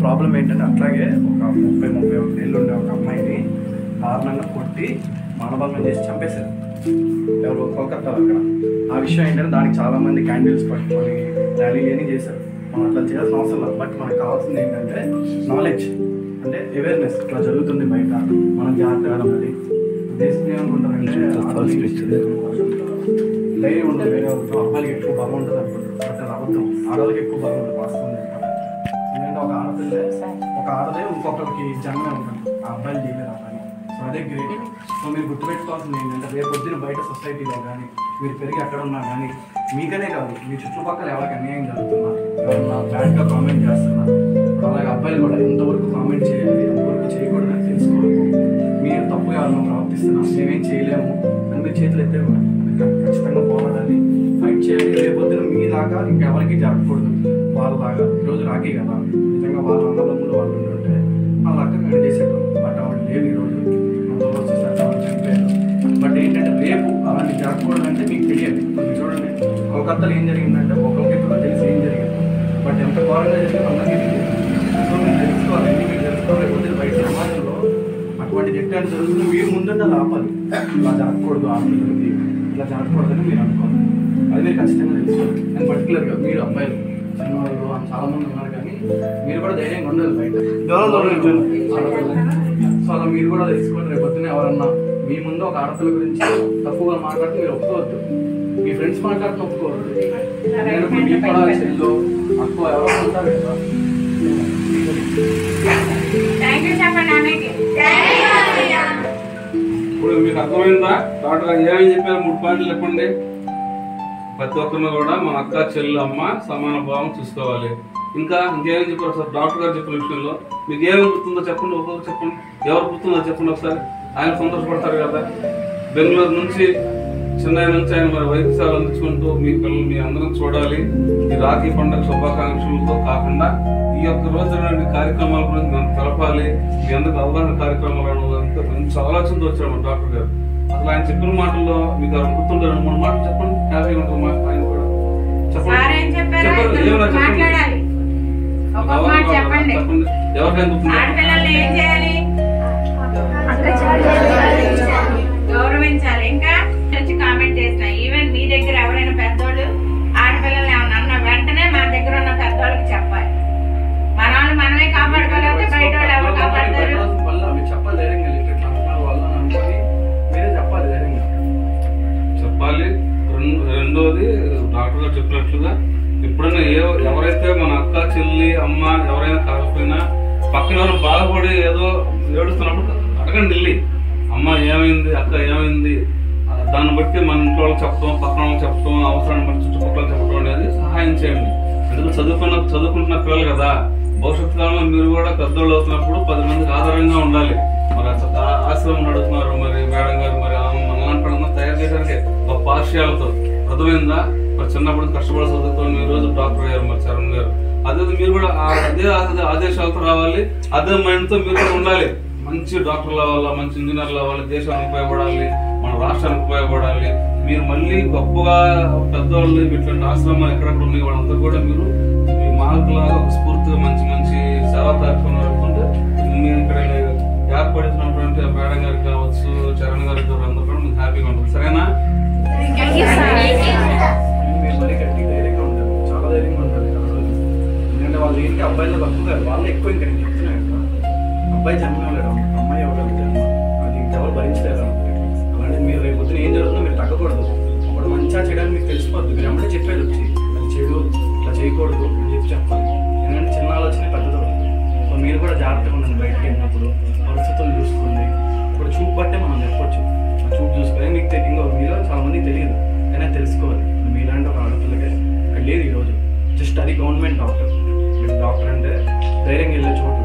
Problem ఏంటంటే అట్లాగే ఒక 30-31 ఏళ్ళు ఉండే ఒక అమ్మాయిని దారుణంగా కొట్టి మానభంగం చేసి చంపేశారు ఎవరు కోల్కత్తాలో అక్కడ. ఆ విషయం ఏంటంటే దానికి చాలామంది క్యాండిల్స్ పట్టుకొని ర్యాలీలు అని చేశారు. మనం అట్లా చేయాల్సిన అవసరం లేదు. బట్ మనకు కావాల్సింది ఏంటంటే నాలెడ్జ్, అంటే అవేర్నెస్. ఇట్లా జరుగుతుంది బయట, మనం జాగ్రత్తగా ఉండాలి. దేశం ఏమనుకుంటారంటే ధైర్యం ఉంటుంది వేరే వాళ్ళతో, అబ్బాయిలకి ఎక్కువ బలం ఉంటుంది అనుకుంటారు. బట్ అది అబద్ధం. ఆడవాళ్ళకి ఎక్కువ బలం ఉంటుంది వాస్తవం. ఎందుకంటే ఒక ఆడదే ఇంకొకరికి జన్మే ఉంటుంది. ఆ అబ్బాయిలు చేయలేరు ఆ పని. సో అదే గ్రేట్. సో మీరు గుర్తుపెట్టుకోవాల్సింది ఏంటంటే రేపు పొద్దున బయట సొసైటీలో కానీ మీరు పెరిగి ఎక్కడ ఉన్నా కానీ మీకనే కాదు, మీ చుట్టుపక్కల ఎవరికి అన్యాయం జరుగుతున్నా, ఎవరన్నా బ్యాడ్గా కామెంట్ చేస్తున్నా, అలాగే అబ్బాయిలు కూడా ఎంతవరకు కామెంట్ చేయాలి, ఎంతవరకు చేయకూడదని తెలుసుకోవాలి. మీరు తప్పుగా ఎవరైనా ప్రవర్తిస్తున్నా మేమేం చేయలేము అని మీరు చేతులు ఎత్తే కూడా ఖచ్చితంగా పోరాడాలి, ఫైట్ చేయాలి. రేపు పొద్దున మీలాగా ఇంకెవరికి జరగకూడదు. వాళ్ళలాగా ఈరోజు రాఖీ కదా, నిజంగా వాళ్ళ అన్నదమ్ములు వాళ్ళు ఉంటుంటే వాళ్ళ అక్క కట్ చేసేటం. బట్ ఆవిడ లేవు ఈరోజు, చనిపోయారు. బట్ ఏంటంటే రేపు అలాంటి జరగకూడదంటే మీకు తెలియాలి. మీరు చూడండి కోల్కత్తాలో ఏం జరిగిందంటే ఒకరికి కూడా తెలిసి ఏం జరిగింది. బట్ ఎంత ఘోరంగా జరిగిందో అందరికీ తెలియదు. సో మీరు తెలుసుకోవాలి, మీరు తెలుసుకోవాలి. రేపు బయట సమాజంలో అటువంటి జట్టాలు జరుగుతుంది, మీరు ముందుంటే అది ఆపాలి. ఇలా జరగకూడదు, ఆడపిల్లలకి ఇలా జరగకూడదని మీరు అనుకోవాలి. అది మీరు ఖచ్చితంగా తెలుసుకోవాలి. అండ్ పర్టికులర్గా మీరు అబ్బాయిలు సినిమాలు చాలా మంది ఉన్నారు, కానీ మీరు కూడా ధైర్యంగా ఉండాలి బయట. సో అలా మీరు కూడా తెలుసుకోండి. రేపు పొద్దున ఎవరన్నా మీ ముందు ఒక ఆడపిల్ల గురించి తక్కువగా మాట్లాడితే మీరు ఒప్పుకోవద్దు. మీ ఫ్రెండ్స్ మాట్లాడితే ఒప్పుకోవద్దు. నేను మీ కూడా చెల్లు అక్కువ ఎవరో ఉంటారు కదా. ఇప్పుడు మీకు అర్థమైందా? డాక్టర్ గారు ఏమేమి చెప్పారు? 3 పాయింట్లు చెప్పండి. ప్రతి ఒక్కరిని కూడా మన అక్క చెల్లు అమ్మ సమాన భావం చూసుకోవాలి. ఇంకేమేమి చెప్పారు సార్ డాక్టర్ గారు చెప్పిన విషయంలో? మీకు ఏమేమి గుర్తుందో చెప్పండి, ఒక్కొక్కరు చెప్పండి. ఎవరు గుర్తుందో చెప్పండి ఒకసారి. ఆయన సంతోషపడతారు కదా. బెంగళూరు నుంచి చెన్నై నుంచి ఆయన మరి వైద్యశాల అందించుకుంటూ మీ పిల్లలు మీ అందరం చూడాలి. ఈ రాఖీ పండుగ శుభాకాంక్షలతో కాకుండా ఈ యొక్క రోజు కార్యక్రమాల గురించి మనం తెలపాలి. మీ అందరికి అవగాహన కార్యక్రమాలను మంచి ఆలోచనతో వచ్చాడు డాక్టర్ గారు. అసలు ఆయన చెప్పిన మాటల్లో మీకు గుర్తుండే 2-3 మాటలు చెప్పండి. హ్యాపీ ఉంటుంది ఆయన కూడా చెప్పండి. చెప్పండి ఎవరికైనా గౌరవించాలి. ఇంకా కామెంట్ చేసిన ఈవెన్ మీ దగ్గర ఎవరైనా పెద్దోళ్ళు ఆడపిల్లలు ఏమన్నా వెంటనే మన దగ్గర ఉన్న పెద్దోళ్ళకి చెప్పాలి. మన వాళ్ళు మనమే కాపాడుకోలేకపోతే బయట వాళ్ళు ఎవరు కాపాడతారు? చెప్పాలి. రెండోది డాక్టర్ గారు చెప్పినట్లుగా ఎప్పుడైనా ఎవరైతే మన అక్క చెల్లి అమ్మ ఎవరైనా కాకపోయినా పక్కన ఎవరు బాధపడి ఏదో ఏడుస్తున్నప్పుడు అడగండి వెళ్ళి, అమ్మ ఏమైంది, అక్క ఏమైంది, దాన్ని బట్టి మన ఇంట్లో వాళ్ళకి చెప్పడం, పక్కన వాళ్ళకి చెప్పడం, అవసరాన్ని బట్టి చుట్టుపక్కల చెప్పడం అనేది సహాయం చేయండి. ఎందుకంటే చదువుకుంటున్న పిల్లలు కదా, భవిష్యత్తు కాలంలో మీరు కూడా పెద్దోళ్ళు అవుతున్నప్పుడు 10 మందికి ఆధారంగా ఉండాలి. మరి ఆశ్రమం నడుపుతున్నారు మరి మేడం గారు, మరి మనలాంటి పడంగా తయారు చేయడానికి గొప్ప ఆశయాలతో అర్థమైందా. మరి చిన్నప్పుడు కష్టపడి చదువుకొని ఈ రోజు డాక్టర్ అయ్యారు మరి చరణ్ గారు. అదే మీరు కూడా అదే ఆదేశాలతో రావాలి, అదే మైండ్తో మీరు కూడా ఉండాలి. మంచి డాక్టర్లు అవ్వాలి, మంచి ఇంజనీర్లు అవ్వాలి, దేశానికి ఉపయోగపడాలి, మన రాష్ట్రానికి ఉపయోగపడాలి. మీరు మళ్ళీ గొప్పగా పెద్దవాళ్ళు ఇట్లాంటి ఆశ్రమాలు ఎక్కడెక్కడ ఉన్నాయి వాళ్ళంతా కూడా మీరు మీ మార్కులాగా ఒక స్ఫూర్తిగా మంచి మంచి సేవా కార్యక్రమాలు జరుగుతుంటే మీరు ఇక్కడ ఏర్పడుతున్నటువంటి మేడం గారికి కావచ్చు, చరణ్ గారికి అందరూ కూడా మీకు హ్యాపీగా ఉంటుంది. సరేనా? చాలా ధైర్యంగా ఉంటుంది. ఎందుకంటే వాళ్ళు ఏంటి అబ్బాయిలో తక్కువ, వాళ్ళు ఎక్కువ. ఇంకా నేను చెప్తున్నాను కదా, అబ్బాయి జన్మలేడు, అమ్మాయి ఎవరు జన్మ, అది ఇంకెవరు భరించలేరు. అలాంటి మీరు రేపు పొద్దున ఏం జరుగుతుందో మీరు తగ్గకూడదు. ఒకటి మంచిగా చేయడానికి మీకు తెలిసిపోద్దు. మీరు ఎమ్మడే చెప్పేది వచ్చి అది చెడు, ఇట్లా చేయకూడదు అని చెప్పాలి. ఎందుకంటే చిన్న ఆలోచన పెద్దదో. సో మీరు కూడా జాగ్రత్తగా ఉండండి. బయటకు వెళ్ళినప్పుడు పరిస్థితులు చూసుకోండి. ఇప్పుడు చూపు బట్టే మనం చెప్పొచ్చు. ఆ చూపు చూసుకొని మీకు ఇంకా మీలో చాలా మందికి తెలియదు, కానీ తెలుసుకోవాలి. మీలాంటి ఒక ఆడపిల్లకే ఇక్కడ లేదు ఈరోజు. జస్ట్ అది గవర్నమెంట్ డాక్టర్. డాక్టర్ అంటే ధైర్యంగా వెళ్ళే చోటు.